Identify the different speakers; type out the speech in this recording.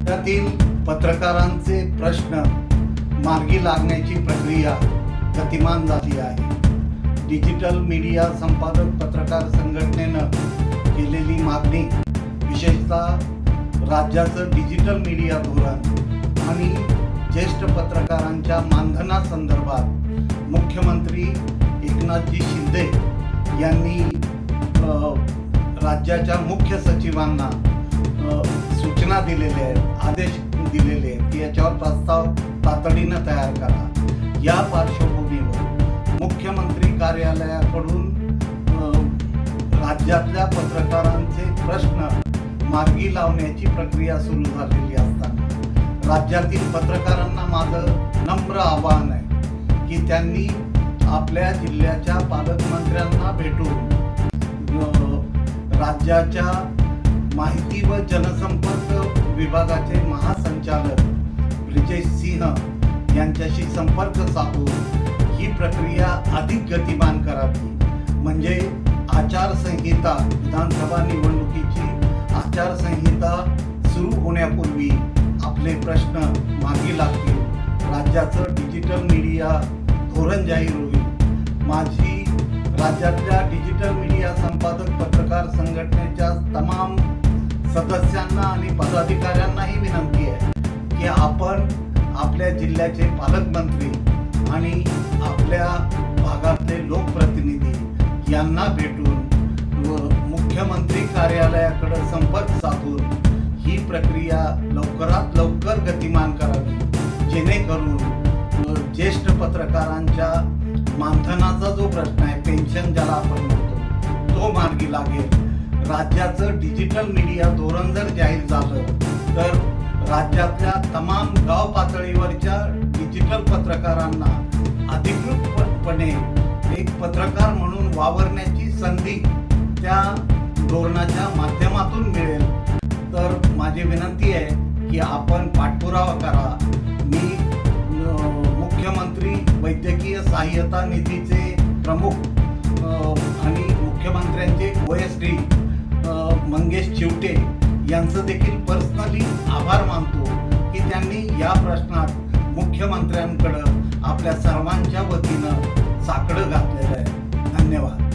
Speaker 1: राज्यातील पत्रकारांचे प्रश्न मार्गी लागण्याची प्रक्रिया गतिमान झाली आहे. डिजिटल मीडिया संपादक पत्रकार संघटनेनं केलेली मागणी, विशेषतः राज्याचं डिजिटल मीडिया धोरण आणि ज्येष्ठ पत्रकारांच्या मानधनासंदर्भात मुख्यमंत्री एकनाथजी शिंदे यांनी राज्याच्या मुख्य सचिवांना सूचना दिलेल्या आहेत, आदेश दिलेले आहेत की याच्यावर प्रस्ताव तातडीनं तयार करा. या पार्श्वभूमीवर मुख्यमंत्री कार्यालयाकडून राज्यातल्या पत्रकारांचे प्रश्न मार्गी लावण्याची प्रक्रिया सुरू झालेली असताना राज्यातील पत्रकारांना माझं नम्र आवाहन आहे की त्यांनी आपल्या जिल्ह्याच्या पालकमंत्र्यांना भेटून राज्याच्या माहिती व जनसंपर्क विभागाचे महासंचालक ब्रिजेश सिंह यांच्याशी संपर्क साधून ही प्रक्रिया अधिक गतिमान करावी. म्हणजे आचारसंहिता, विधानसभा निवडणुकीची आचारसंहिता सुरू होण्यापूर्वी आपले प्रश्न मार्गी लागतील, राज्याचं डिजिटल मीडिया धोरण जाहीर होईल. माझी राज्यातल्या डिजिटल मीडिया संपादक पत्रकार संघटनेच्या तमाम सदस्यांना आणि पदाधिकाऱ्यांनाही विनंती आहे की आपण आपल्या जिल्ह्याचे पालकमंत्री आणि आपल्या भागातले लोकप्रतिनिधी यांना भेटून मुख्यमंत्री कार्यालयाकडे संपर्क साधून ही प्रक्रिया लवकरात लवकर गतिमान करावी, जेणेकरून ज्येष्ठ पत्रकारांच्या मानधनाचा जो प्रश्न आहे, पेन्शन ज्याला आपण म्हणतो, तो मार्गी लागेल. राज्याचं डिजिटल मीडिया धोरण जर जाहीर झालं तर राज्यातल्या तमाम गाव पातळीवरच्या डिजिटल पत्रकारांना अधिकृतपणे एक पत्रकार म्हणून वावरण्याची संधी त्या धोरणाच्या माध्यमातून मिळेल. तर माझी विनंती आहे की आपण पाठपुरावा करा. मी मुख्यमंत्री वैद्यकीय सहाय्यता निधीचे प्रमुख आणि मुख्यमंत्र्यांचे OSD मंगेश चिवटे यांचं देखील पर्सनली आभार मानतो की त्यांनी या प्रश्नात मुख्यमंत्र्यांकडे आपल्या सर्वांच्या वतीनं साकडं घातलेलं आहे. धन्यवाद.